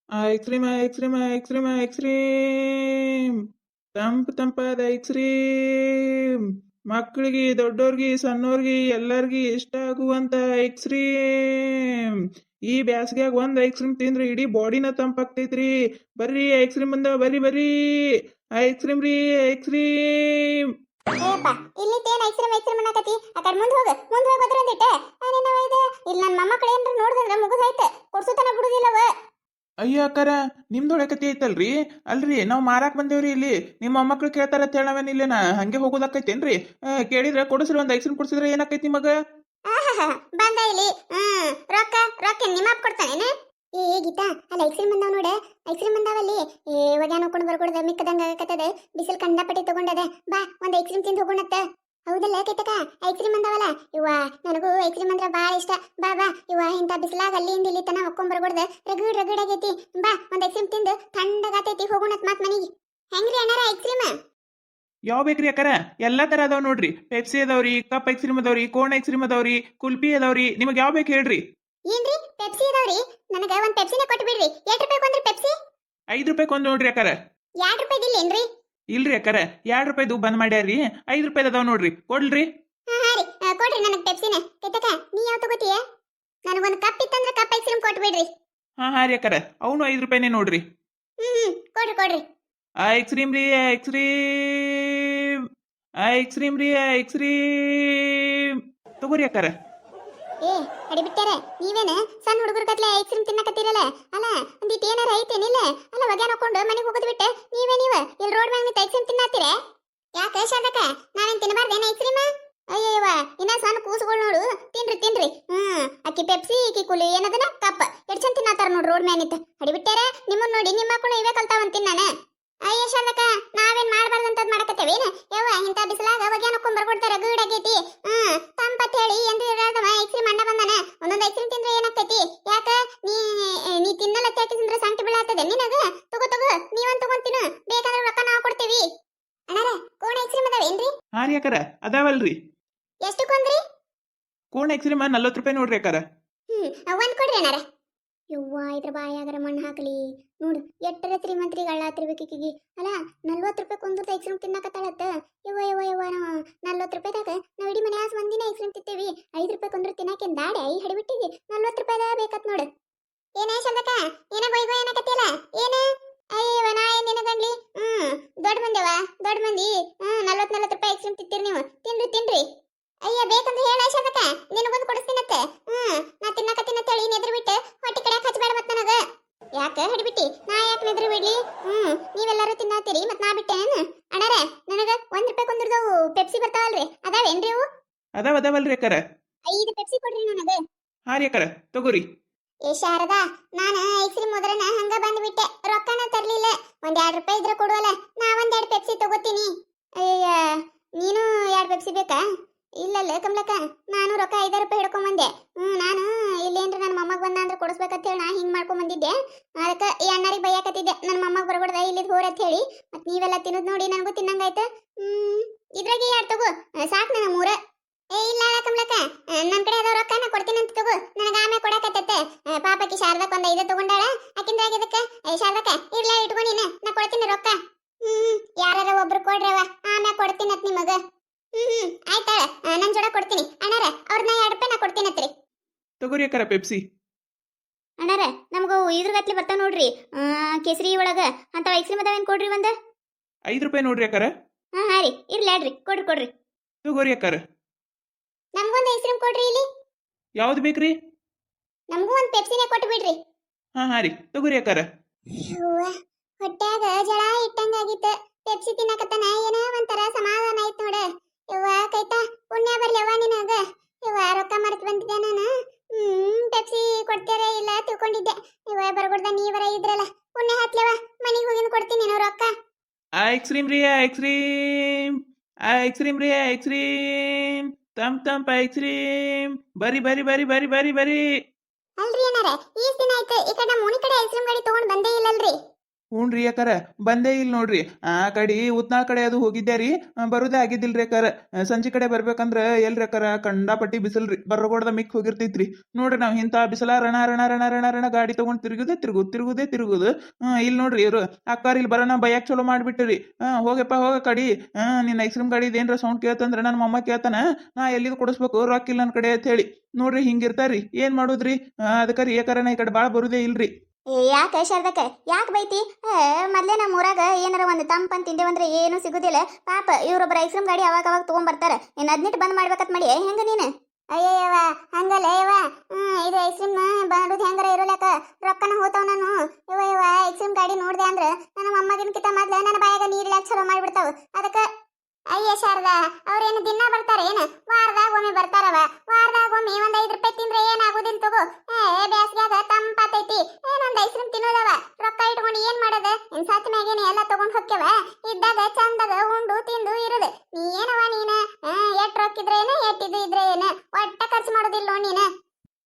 Ice cream ತಂಪಾದ ice cream ಮಕ್ಕಳಿಗೆ ದೊಡ್ಡೋರ್ಗಿ ಸಣ್ಣೋರ್ಗಿ ಎಲ್ಲರಿಗೂ ಇಷ್ಟ ಆಗುವಂತ ಐಸ್ ಕ್ರೀಮ್. ಈ ಬ್ಯಾಸ್ಗ್ಯಾಗ ಒಂದ್ ಐಸ್ ಕ್ರೀಮ್ ತಿಂದ್ರೆ ಇಡೀ ಬಾಡಿನ ತಂಪಾಗ್ತೈತ್ರಿ. ಬರ್ರಿ ಐಸ್ ಕ್ರೀಮ್ ಬಂದಾವ, ಬರ್ರಿ ಬರ್ರಿ. ಐಸ್ ಕ್ರೀಮ್ ರೀ, ಐಸ್ ಕ್ರೀಮ್. ಏಪ್ಪ ಇಲ್ಲಿತ್ತೇನ್ ಐಸ್ಕ್ರೀಮ್ ಐಸ್ಕ್ರೀಮ್ ಅನ್ನಕತಿ ಆ ಕಡೆ ಮುಂದ್ ಹೋಗಿ ಬದ್ರಂದಿಟ್ಟ ನಾನೇನವ ಇದು ಇಲ್ಲಿ ನನ್ನ ಮೊಮ್ಮಕ್ಕಳು ಏನ್ರ ನೋಡಿದ್ರೆ ಮುಗಿದೈತೆ ಕೊಡ್ಸುತನ ಬಿಡುದಿಲ್ಲವ. ಅಯ್ಯೋ ಅಕ್ಕಾರ, ನಿಮ್ದೊಳೆ ಕತಿ ಐತಲ್ರಿ. ಅಲ್ರಿ ನಾವು ಮಾರಾಕ್ ಬಂದೇವ್ರಿ ಇಲ್ಲಿ. ನಿಮ್ಮ ಮೊಮ್ಮಕ್ಳು ಕೇಳ್ತಾರ ಅಂತ ಹೇಳವೇನ್ ಇಲ್ಲೇನ ಹಂಗೆ ಹೋಗೋದಾಕೈತೇನ್ರಿ? ಕೇಳಿದ್ರೆ ಕೊಡಿಸ್ರಿ, ಒಂದ್ ಐಸ್ ಕ್ರೀಮ್ ಕೊಡಿಸಿದ್ರೆ ಏನಾಕೈತಿ ನಿಮಗ? ಆಹಾ ಬಂದ ಇಲ್ಲಿ ರೊಕ್ಕ ರೊಕ್ಕ ನಿಮ್ಮ ಅಪ್ಪ ಕೊಡ್ತಾನೇನ? ಏ ಗೀತಾ ಅಲ್ಲಿ ಐಸ್ಕ್ರೀಮ್ ಬಂದಾವ ನೋಡ, ಐಸ್ಕ್ರೀಮ್ ಬಂದಾವಲ್ಲಿ. ಇವಾಗ ನೋಡ್ಕೊಂಡು ಬರ್ಕೊಡ್ದ ಮಿಕ್ಕದಂಗ ಆಗಕತ್ತದ, ಬಿಸಿಲು ಕಂಡಪಟ್ಟಿ ತಗೊಂಡದ. ಬಾ ಒಂದ್ ಐಸ್ಕ್ರೀಮ್ ತಿಂದು ಹೋಗೋಣತ್ತ. ಹೌದಲ್ಲ ಕೈತಕ ಐಸ್ಕ್ರೀಮ್ ಬಂದಾವಲ್ಲ ಇವ, ನನಗೂ ಐಸ್ಕ್ರೀಮ್ ಅಂದ್ರೆ ಬಾಳ ಇಷ್ಟ. ಬಾ ಬಾ ಇವ ಇಂಥ ಬಿಸಿಲಾಗ ಅಲ್ಲಿಂದ ಇಲ್ಲಿ ತನ ಹೊಕ್ಕೊಂಡ್ ಬರ್ಕೊಡ್ದ, ರಗಡ್ ರಗಡ್ ಆಗೈತಿ. ಬಾ ಒಂದ್ ಐಸ್ಕ್ರೀಮ್ ತಿಂದು ತಣ್ಣಗಾತೈತಿ, ಹೋಗೋಣತ್ ಮಾತ್ ಮನಿಗೆ. ಹೆಂಗ್ರಿ ಅಣ್ಣಾರ ಐಸ್ಕ್ರೀಮ್? ಯಾವ ಬೇಕ್ರಿ ಅಕ್ಕಾರ? ಎಲ್ಲಾ ತರ ಅದಾವ ನೋಡ್ರಿ. ಪೆಪ್ಸಿ ಅದಾವ್ರಿ, ಕಪ್ ಐಸ್ ಕ್ರೀಮ್ ಅದಾವ್ರಿ, ಕೋನ್ ಐಸ್ ಕ್ರೀಮ್ ಅದಾವ್ರಿ, ಕುಲ್ಫಿ ಅದಾವ್ರಿ. ನಿಮಗ್ ಯಾವ ಬೇಕು ಹೇಳ್ರಿ? ಏನ್ರಿ ಪೆಪ್ಸಿ ಇದಾವ್ರಿ? ನನಗ ಒಂದ್ ಪೆಪ್ಸಿನೇ ಕೊಟ್ಟು ಬಿಡ್ರಿ. ಎಷ್ಟ್ ರೂಪಾಯಿ ಕೊಂದ್ರಿ ಪೆಪ್ಸಿ? 5 ರೂಪಾಯಿ ಕೊಂದ್ ನೋಡ್ರಿ ಅಕ್ಕಾರ. 2 ರೂಪಾಯಿ ಇಲ್ಲೇನ್ರಿ? ಇಲ್ರಿ ಅಕ್ಕಾರ, 2 ರೂಪಾಯಿದು ಬಂದ್ ಮಾಡ್ಯಾರ್ರಿ. 5 ರೂಪಾಯಿ ಅದಾವ ನೋಡ್ರಿ, ಕೊಡ್ಲ್ರಿ? ಹಾ ರೀ ಕೊಡ್ರಿ ನನಗ್ ಪೆಪ್ಸಿನೇ. ಕೈತಕ ನೀ ಯಾವ ತಗೋತೀಯ? ನನಗೊಂದು ಕಪ್ ಇತ್ತಂದ್ರೆ ಕಪ್ ಐಸ್ ಕ್ರೀಮ್ ಕೊಟ್ಟು ಬಿಡ್ರಿ. ಹಾ ರೀ ಅಕ್ಕಾರ, ಅವನು 5 ರೂಪಾಯಿನೇ ನೋಡ್ರಿ. ಕೊಡ್ರಿ ಕೊಡ್ರಿ. ಐಸ್ ಕ್ರೀಮ್ ರೀ, ಐಸ್ ಕ್ರೀಮ್. ಐಸ್ ಕ್ರೀಮ್ ರೀ, ಐಸ್ ಕ್ರೀಮ್. ತಗೋರಿ ಅಕ್ಕಾರ. ಏ ಅಡಿಬಿಟ್ಟಾರ ನೀವೇನ ಸಣ್ಣ ಹುಡುಗರ ಕತ್ಲೆ ಐಸ್ ಕ್ರೀಮ್ ತಿನ್ನಕತ್ತೀರಲ್ಲ. ಅಲ್ಲ ಒಂದಿಟ್ಟು ಏನಾರ ಐತೇನಿಲ್ಲ? ಅಲ್ಲ ಒಗ್ಯಾನ ಹಾಕೊಂಡು ಮನೆಗೆ ಹೋಗೋದು ಬಿಟ್ಟೆ ನೀವ್ ಇಲ್ಲಿ ರೋಡ್ ಮ್ಯಾಗ ನಿಂತ ಐಸ್ ಕ್ರೀಮ್ ತಿನ್ನತ್ತೀರ? ಯಾಕೆ ಶಾದಕ ನಾವೇನ್ ತಿನ್ನಬಾರ್ದೇನ ಐಸ್ ಕ್ರೀಮ್? ಅಯ್ಯವ್ವ ಇನ್ನ ಸಣ್ಣ ಕೂಸುಗಳು ನೋಡು, ತಿನ್ರಿ ತಿನ್ರಿ. ಅಕ್ಕಿ ಪೆಪ್ಸಿ ಇಕ್ಕಿ ಕುಲಿ ಏನದನ ಕಪ್ ಎಡ್ ಚಂದ ತಿನ್ನತ್ತಾರ ನೋಡ್ರಿ ರೋಡ್ ಮ್ಯಾಗ ನಿಂತ. ಅಡಿಬಿಟ್ಟಾರ ನಿಮ್ಮನ್ನ ನೋಡಿ ನಿಮ್ಮ ಮಕ್ಕಳು ಇವೇ ಕಲ್ತಾವಂತ ತಿನ್ನಾನ. ಅಯ್ಯ ಶಾದಕ ನಾವೇನ್ ಮಾಡ್ಬಾರ್ದಂತದ್ ಮಾಡಕತ್ತೇವೇನ? ಯವ್ವ ಇಂಥ ಬಿಸಿಲಾಗ ಒಗ್ಯಾನ ಹಾಕೊಂಡ್ ಬರ್ಕೊಡ್ತಾರ, ಗೂಡ್ ಆಗೈತಿ. ತಂಪತ್ ಹೇಳಿ ಎಂದು ಇರೋದವ ಐಸ್ ಕ್ರೀಮ್ ಅಣ್ಣ ಬಂದಾನ. ಒಂದೊಂದ್ ಐಸ್ ಕ್ರೀಮ್ ತಿಂದ್ರೆ ಏನಾಗ್ತೈತಿ? ಯಾಕ ನೀ ತಿನ್ನಲ್ಲ ತೇಟಿ ತಿಂದ್ರೆ ಸಂಕಟ ಬೀಳಾತದೆ ನಿನಗ. ತಗೋ ತಗೋ ನೀವಂತ ತಗೊಂತಿನ, ಬೇಕಾದ್ರೆ ರೊಕ್ಕ ನಾವು ಕೊಡ್ತೇವಿ. ಅಣ್ಣಾರ ಕೋಣ ಐಸ್ ಕ್ರೀಮ್ ಅದಾವೇನ್ರಿ? ಹಾ ರೀ ಅಕ್ಕಾರ, ಅದಾವಲ್ರಿ. ಎಷ್ಟು ಕೊಂದ್ರಿ? ಕೋನ್ ಐಸ್ ಕ್ರೀಮ್ 40 ರೂಪಾಯಿ ನೋಡ್ರಿ ಅಕ್ಕಾರ. ಒಂದ್ ಕೊಡ್ರಿ ಅಣ್ಣಾರ. ಯವ್ವ ಇದ್ರ ಬಾಯಾಗರ ಮಣ್ಣು ಹಾಕಲಿ ನೋಡು, ಎಟ್ಟರ ಶ್ರೀಮಂತ್ರಿಗಳಾತಿರ್ಬೇಕಿಗಿ. ಅಲ್ಲ 40 ರೂಪಾಯಿ ಕೊಂದು ಐಸ್ ಕ್ರೀಮ್ ತಿನ್ನಕತ್ತಾಳತ್ತ. ಯವ್ವ ಯವ್ವ ಯವ್ವ ನಾವು 40 ರೂಪಾಯಿದಾಗ ನಾವು ಇಡೀ ಮನೆ ಆಸ್ ಮಂದಿನ ಐಸ್ ಕ್ರೀಮ್ ತಿಂತೇವಿ. 5 ರೂಪಾಯಿ ಕೊಂದ್ರು ತಿನ್ನಾಕೇನ್ ದಾಡೆ ಈ ಹಡಿಬಿಟ್ಟಿಗೆ 40 ರೂಪಾಯಿದ ಬೇಕತ್ ನೋಡು. ಏನೇ ಚಂದಕ ಏನ ಗೊಯ್ ಗೊಯ್ ಏನಕತ್ತಿಯಲ್ಲ ಏನ? ಅಯ್ಯವ ನಾ ಏನ್ ನಿನಗನ್ಲಿ? ದೊಡ್ಡ ಮಂದಿವ ದೊಡ್ಡ ಮಂದಿ. 40 ರೂಪಾಯಿ ಐಸ್ ಕ್ರೀಮ್ ತಿಂತೀರಿ ನೀವು. ತಿನ್ರಿ ತಿನ್ರಿ. ಅಯ್ಯ ಬೇಕಂದ್ರೆ ಹೇಳ ಚಂದಕ ನಿನಗೊಂದು ಕೊಡಿಸ್ತೀನತ್ತೆ. ನಾ ತಿನ್ನಕತ್ತಿನತ್ತ ಹೇಳಿ ನೆದ್ರ ಬಿಟ್ಟು ಹೊಟ್ಟೆ ಕಡೆ ಹಚ್ಚಬೇಡ ಮತ್ ನನಗ. ಯಾಕೆ ಹಿಡಿಬಿಟ್ಟಿ ನಾ ಯಾಕೆ ನೆದ್ರ ಬಿಡ್ಲಿ? ನೀವೆಲ್ಲರೂ ತಿನ್ನತ್ತೀರಿ ಮತ್ ನಾ ಬಿಟ್ಟೇನು? ಅಣ್ಣಾರ ನನಗ 1 ರೂಪಾಯಿ ಕೊಂದ್ರದವು ಪೆಪ್ಸಿ ಬರ್ತಾವಲ್ರಿ, ಅದಾವೇನ್ರಿ ಅವು? ಅದಾವಲ್ರಿ ಅಕ್ಕಾರ. 5 ಪೆಪ್ಸಿ ಕೊಡ್ರಿ ನನಗ. ಹಾ ರೀ ಅಕ್ಕಾರ, ತಗೋರಿ. ಏ ಶಾರದಾ, ನಾನು ಐಸ್ ಕ್ರೀಮ್ ಮೊದಲನ ಹಂಗ ಬಂದ್ಬಿಟ್ಟೆ, ರೊಕ್ಕನ ತರ್ಲಿಲ್ಲ. 1-2 ರೂಪಾಯಿ ಇದ್ರೆ ಕೊಡುವಲ್ಲ, ನಾ 1-2 ಪೆಪ್ಸಿ ತಗೋತೀನಿ. ಅಯ್ಯ ನೀನು 2 ಪೆಪ್ಸಿ ಬೇಕಾ? ಇಲ್ಲಲ್ಲ ಕಮಲಕ್ಕ, ನಾನು ರೊಕ್ಕ 5 ರೂಪಾಯಿ ಹಿಡ್ಕೊಂಡ್ ಬಂದೆ. ನಾನು ಇಲ್ಲೇನ್ರಿ ನನ್ನ ಮೊಮ್ಮಗ ಬಂದ ಅಂದ್ರೆ ಕೊಡಿಸ್ಬೇಕಂತ ಹೇಳಿ ನಾ ಹಿಂಗ್ ಮಾಡ್ಕೊಂಡ್ ಬಂದಿದ್ದೆ. ಅದಕ್ಕೆ ಈ ಅಣ್ಣಾರಿಗೆ ಬೈಯಾಕತ್ತಿದ್ದೆ, ನನ್ನ ಮೊಮ್ಮಗ ಬರ್ಬಿಡ್ದ ಇಲ್ಲಿದ್ ಹೋರ್ ಅಂತ ಹೇಳಿ. ಮತ್ ನೀವೆಲ್ಲ ತಿನ್ನೋದ್ ನೋಡಿ ನನಗೂ ತಿನ್ನಂಗಾಯ್ತು. ಇದ್ರಾಗೆ 2 ತಗೋ, ಸಾಕ್ ನನ್ನ 3. ಏ ಇಲ್ಲ ಕಮಲಕ್ಕ, ನನ್ ಕಡೆ ಅದಾವ ರೊಕ್ಕ ನಾ ಕೊಡ್ತೀನಿ ಅಂತ ತಗೋ, ನನಗ ಆಮೇಲೆ ಕೊಡಕತ್ತೈತೆ. ಪಾಪಕ್ಕಿ ಶಾರದಕ್ಕ ಒಂದ್ 5 ತಗೊಂಡಾಳ, ಆಕಿಂದ್ರಾಗ ಇದಕ್ಕ. ಶಾರದಕ್ಕ ಇರ್ಲಾ ಇಟ್ಕೊ ನೀನು, ನಾ ಕೊಡ್ತೀನಿ ರೊಕ್ಕ. ಯಾರ ಒಬ್ರು ಕೊಡ್ರವ, ಆಮೇಲೆ ಕೊಡ್ತೀನಿ ಅತ್ ನಿಮಗ. ಆಯ್ತಾಳ, ನನ್ ಜೋಡ ಕೊಡ್ತೀನಿ. ಅಣ್ಣಾರ ಅವ್ರನ್ನ 2 ರೂಪಾಯಿ ನಾ ಕೊಡ್ತೀನತ್ರಿ. ತಗೋರಿ ಅಕ್ಕಾರ ಪೆಪ್ಸಿ. ಅಣ್ಣಾರ ನಮಗೂ ಇದ್ರ ಗತ್ಲಿ ಬರ್ತಾವ ನೋಡ್ರಿ, ಕೇಸರಿ ಒಳಗ ಅಂತ ಐಸ್ ಕ್ರೀಮ್ ಅದಾವೇನ್ ಕೊಡ್ರಿ ಒಂದ? 5 ರೂಪಾಯಿ ನೋಡ್ರಿ ಅಕ್ಕಾರ. ಹಾ ರೀ ಇರ್ಲಿ ಆಡ್ರಿ, ಕೊಡ್ರಿ ಕೊಡ್ರಿ. ತಗೋರಿ ಅಕ್ಕಾರ. ನಮ್ಗೊಂದು ಐಸ್ ಕ್ರೀಮ್ ಕೊಡ್ರಿ ಇಲ್ಲಿ. ಯಾವ್ದು ಬೇಕ್ರಿ? ನಮಗೂ ಒಂದು ಪೆಪ್ಸಿನೇ ಕೊಟ್ಟು ಬಿಡ್ರಿ. ಹಾ ರೀ ತಗೋರಿ ಅಕ್ಕಾರ. ಹೊಟ್ಯಾಗ ಜಳ ಇಟ್ಟಂಗಾಗಿತ್ತು, ಪೆಪ್ಸಿ ತಿನ್ನಕತ್ತನ ಏನೋ ಒಂಥರ ಸಮಾಧಾನ ಆಯ್ತು ನೋಡ. ಯವ್ವ ಕೈತಾ ಪುಣ್ಯ ಬರ್ಲಿ ಅವ್ವ ನಿನಗ. ಯವ್ವ ರೊಕ್ಕ ಮರೆತು ಬಂದಿದ್ದೆ ನಾನು. ಪೆಪ್ಸಿ ಕೊಡ್ತೀರ ಇಲ್ಲ ತಿಳ್ಕೊಂಡಿದ್ದೆ. ಯವ್ವ ಬರ್ಬಿಡ್ದ ನೀವರ ಇದ್ರಲ್ಲ, ಪುಣ್ಯ ಹತ್ಲವ. ಮನೆಗೆ ಹೋಗಿನ ಕೊಡ್ತೀನಿ ನೀನು ರೊಕ್ಕ. ಐಸ್ ಕ್ರೀಮ್ ರೀ, ಐಸ್ ಕ್ರೀಮ್. ಐಸ್ ಕ್ರೀಮ್ ರೀ, ಐಸ್ ಕ್ರೀಮ್. ತಂಪ್ ಐಸ್ ಕ್ರೀಮ್. ಬರಿ ಬರಿ ಬರಿ ಬರಿ ಬರಿ ಬರಿ. ಅಲ್ರಿ ಏನಾರ ಈ ದಿನ ಆಯ್ತು ಈ ಕಡೆ ನಮ್ಮ ಮುನಿ ಕಡೆ ಐಸ್ ಕ್ರೀಮ್ ಗಾಡಿ ತಗೊಂಡ್ ಬಂದೇ ಇಲ್ಲಲ್ರಿ. ಹ್ಞೂನ್ರಿ ಯಾಕಾರ ಬಂದೇ ಇಲ್ಲ ನೋಡ್ರಿ ಆ ಕಡೆ ಉತ್ನಾಳ ಕಡೆ ಅದು ಹೋಗಿದ್ದೆ ರೀ ಬರೋದೇ ಆಗಿದ್ದಿಲ್ರಿ ಯಾಕಾರ ಸಂಜೆ ಕಡೆ ಬರ್ಬೇಕಂದ್ರ ಎಲ್ರಿ ಯಾಕಾರ ಕಂಡಾಪಟ್ಟಿ ಬಿಸಿಲ್ರಿ ಬರ್ರಗೋಡ್ದ ಮಿಕ್ ಹೋಗಿರ್ತೈತ್ರಿ ನೋಡ್ರಿ ನಾವು ಇಂಥ ಬಿಸಿಲ ರಣ ರಣ ರಣ ರಣ ರಣ ಗಾಡಿ ತಗೊಂಡ್ ತಿರುಗುದೇ ತಿರುಗುದು ಇಲ್ಲಿ ನೋಡ್ರಿ ಇವ್ರು ಅಕ್ಕಾರ ಇಲ್ಲಿ ಬರೋಣ ಬೈಯಾಕ್ ಚಲೋ ಮಾಡ್ಬಿಟ್ಟಿರಿ ಹೋಗಪ್ಪ ಹೋಗ ಕಡಿ ನಿನ್ನ ಐಸ್ ಕ್ರೀಮ್ ಗಾಡಿ ಏನ್ರ ಸೌಂಡ್ ಕೇಳ್ತಂದ್ರ ನನ್ನ ಮೊಮ್ಮ ಕೇಳ್ತಾನ ನಾ ಎಲ್ಲಿದ್ ಕೊಡಿಸ್ಬೇಕು ರೊಕ್ಕ ಇಲ್ಲ ನನ್ನ ಕಡೆ ಅಂತ ಹೇಳಿ ನೋಡ್ರಿ ಹಿಂಗಿರ್ತಾರ್ರಿ ಏನ್ ಮಾಡುದ್ರಿ ಅದಕ್ಕ ರೀ ಯಾಕಾರ ನಾ ಈ ಕಡೆ ಭಾಳ ಬರುದೇ ಇಲ್ರಿ ಯಾಕೆ ಶಾರದಕ್ಕ ಯಾಕೆ ಬೈತಿ ಮೊದ್ಲೇ ನಮ್ಮ ಊರಾಗ ಏನಾರ ಒಂದು ತಂಪನ್ ತಿಂದೇವಂದ್ರೆ ಏನು ಸಿಗುದಿಲ್ಲ ಪಾಪ ಇವ್ರೊಬ್ಬರ ಐಸ್ ಕ್ರೀಮ್ ಗಾಡಿ ಅವಾಗ ಅವಾಗ ತಗೊಂಡ್ಬರ್ತಾರ ಇನ್ನು ಅದ್ನಿಟ್ಟು ಬಂದ್ ಮಾಡ್ಬೇಕತ್ ಮಾಡಿ ಹೆಂಗ ನೀನು ಅಯ್ಯಯ್ಯವ ಹಂಗಲ್ಲ ಯವ್ವ ಇದು ಐಸ್ ಕ್ರೀಮ್ ಮಾಡೋದು ಹೆಂಗಾರ ಇರೋಲ್ಯಾಕ ರೊಕ್ಕನ ಹೋತಾವ ನಾನು ಯವ್ವ ಐಸ್ ಕ್ರೀಮ್ ಗಾಡಿ ನೋಡ್ದೆ ಅಂದ್ರೆ ನನ್ನ ಮೊಮ್ಮಗಿನ್ಕಿತ ಮೊದ್ಲ ನನ್ನ ಬಾಯಾಗ ನೀರಿಲ್ಲ ಚಲೋ ಮಾಡ್ಬಿಡ್ತಾವ ಅದಕ್ಕೆ ಅಯ್ಯ ಶಾರದಾ ಅವ್ರೇನು ದಿನ ಬರ್ತಾರೆ ಏನು ವಾರದಾಗ ಒಮ್ಮೆ ಬರ್ತಾರವ ವಾರದಾಗ ಒಮ್ಮೆ ಒಂದ್ 5 ರೂಪಾಯಿ ತಿಂದ್ರೆ ಏನಾಗುದಿಲ್ಲ ತಗೋ ಬೇಸ್ಗ್ಯಾಗ ತಂಪಾತೈತಿ ಏನೊಂದ್ ಐಸ್ ಕ್ರೀಮ್ ತಿನ್ನೋದವ ರೊಕ್ಕ ಇಟ್ಕೊಂಡು ಏನ್ ಮಾಡೋದು ಇನ್ ಸತ್ ಮ್ಯಾಗೇನೆ ಎಲ್ಲ ತಗೊಂಡ್ ಹೊಕ್ಕೆವ ಇದ್ದಾಗ ಚಂದಾಗ ಉಂಡು ತಿಂದು ಇರುದು ನೀ ಏನವ ನೀನ ಎಟ್ ರೊಕ್ಕಿದ್ರೇನು ಎಟ್ಟಿದ್ದು ಇದ್ರೆ ಏನು ಒಟ್ಟ ಖರ್ಚು ಮಾಡೋದಿಲ್ಲ ನೋಡ್ ನೀನ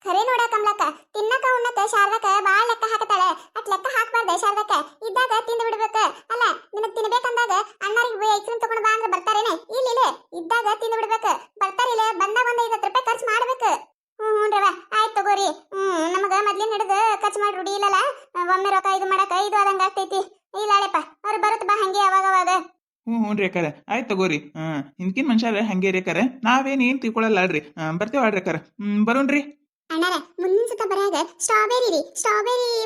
ಖರೆ ನೋಡ ಕಮ್ಲಕ್ಕ ತಿನ್ನಕ ಉಣ್ಣಕ ಶಾರದಕ್ಕ ಬಾಳ ಲೆಕ್ಕ ಹಾಕತಾಳೆ ಅಟ್ ಲೆಕ್ಕ ಹಾಕ್ಬಾರ್ದೆ ಶಾರದಕ್ಕ ಇದ್ದಾಗ ತಿಂದು ಬಿಡ್ಬೇಕ ಅಲ್ಲ ನಿನಗ್ ತಿನ್ಬೇಕಂದಾಗ ಅಣ್ಣರಿಗೆ ಐಸ್ ಕ್ರೀಮ್ ತಗೊಂಡ್ ಬಾ ಅಂದ್ರೆ ಬರ್ತಾರೇನೆ ಇಲ್ಲ ಇದ್ದಾಗ ತಿಂದು ಬಿಡ್ಬೇಕ ಬರ್ತಾರಿಲ್ಲ ಬಂದಾಗ ಒಂದ್ 50 ರೂಪಾಯಿ ಖರ್ಚು ಮಾಡ್ಬೇಕು ಹ್ಞೂನ್ರವ ಆಯ್ತು ತಗೋರಿ ನಮಗ ಮೊದ್ಲಿನ ಹಿಡಿದು ಖರ್ಚು ಮಾಡಿ ರೂಢಿ ಇಲ್ಲಲ್ಲ ಒಮ್ಮೆ ರೊಕ್ಕ ಇದು ಮಾಡಕ ಇದು ಆದಂಗ ಆಗ್ತೈತಿ ಇಲ್ಲಪ್ಪ ಅವ್ರು ಬರುತ್ತ ಬಾ ಹಂಗೆ ಅವಾಗ ಹ್ಞೂ ರೀ ಆಯ್ತು ತಗೋರಿ ಹಿಂದ್ಕಿನ ಮನುಷ್ಯರ ಹಂಗೆ ರೀ ನಾವೇನ್ ಏನ್ ತಿಳ್ಕೊಳಲ್ಲ ಅಲ್ರಿ ಬರ್ತೇವ ಆಡ್ರಿ ಬರೋಣ್ರಿ ಅಣ್ಣಾರ ಮುಂದಿನ ಸತ ಬರಾಗ ಸ್ಟ್ರಾಬೆರಿ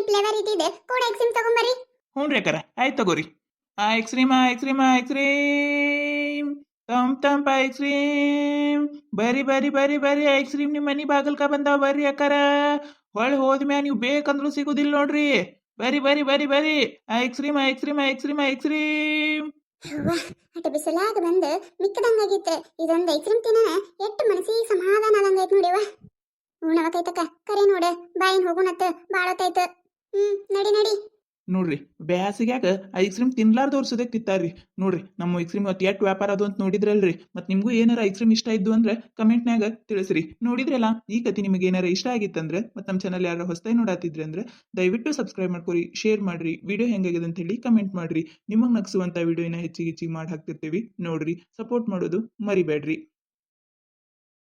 ಫ್ಲೇವರ್ ಇದ್ದಿದೆ ಕೂಡ ಐಸ್ ಕ್ರೀಮ್ ತಗೊಂಬರ್ರಿ ಹ್ಞೂ ರೀ ಆಯ್ತು ತಗೋರಿ ಐಸ್ ಕ್ರೀಮ್ ತಂಪ ಐಸ್ ಕ್ರೀಮ್ ಬರಿ ಐಸ್ ಕ್ರೀಮ್ ನಿಮ್ಮ ಮನಿ ಬಾಗಲ್ಕ ಬಂದಾವ ಬರ್ರಿ ಅಕ್ಕಾರ ಹೊಳ್ ಹೋದ್ಮ್ಯಾ ನೀವು ಬೇಕಂದ್ರೂ ಸಿಗುದಿಲ್ಲ ನೋಡ್ರಿ ಬರಿ ಐಸ್ ಕ್ರೀಮ್ ಅಟ ಬಿಸಲಾಗ ಬಂದು ಮಿಕ್ಕದಂಗಾಗಿತ್ತು ಇದೊಂದು ಐಸ್ ಕ್ರೀಮ್ ತಿನ್ನ ಎಷ್ಟು ಮನಸ್ಸಿಗೆ ಸಮಾಧಾನ ಆದಂಗೈತ್ ನೋಡಿವ ಉಣವ ಕೈತಕ್ಕ ಕರೆ ನೋಡ ಬಾಯಿನ್ ಹೋಗುನತ್ತ ಬಾಳತ್ತಾಯ್ತು ನಡಿ ನೋಡ್ರಿ ಬ್ಯಾಸಿಗ್ಯಾಗ ಐಸ್ ಕ್ರೀಮ್ ತಿನ್ಲಾರ್ದವ್ರು ಸುದಕ್ ತಿಂತಾರ್ರಿ ನೋಡ್ರಿ ನಮ್ಮ ಐಸ್ ಕ್ರೀಮ್ ಎಷ್ಟ್ ವ್ಯಾಪಾರ ಅದು ಅಂತ ನೋಡಿದ್ರಲ್ರಿ ಮತ್ ನಿಮ್ಗೂ ಏನಾರ ಐಸ್ ಕ್ರೀಮ್ ಇಷ್ಟ ಇದ್ದು ಅಂದ್ರೆ ಕಮೆಂಟ್ನಾಗ ತಿಳಿಸ್ರಿ ನೋಡಿದ್ರಲ್ಲ ಈ ಕತಿ ನಿಮಗೆ ಏನಾರ ಇಷ್ಟ ಆಗಿತ್ತಂದ್ರೆ ಮತ್ ನಮ್ಮ ಚಾನಲ್ ಯಾರು ಹೊಸದಾಗಿ ನೋಡಾತಿದ್ರಿ ಅಂದ್ರೆ ದಯವಿಟ್ಟು ಸಬ್ಸ್ಕ್ರೈಬ್ ಮಾಡ್ಕೊರಿ ಶೇರ್ ಮಾಡ್ರಿ ವಿಡಿಯೋ ಹೆಂಗಾಗಿದೆ ಅಂತ ಹೇಳಿ ಕಮೆಂಟ್ ಮಾಡ್ರಿ ನಿಮಗ್ ನಗ್ಸುವಂತ ವಿಡಿಯೋನ ಹೆಚ್ಚಿಗೆ ಮಾಡಿ ಹಾಕ್ತಿರ್ತೀವಿ ನೋಡ್ರಿ ಸಪೋರ್ಟ್ ಮಾಡೋದು ಮರಿಬೇಡ್ರಿ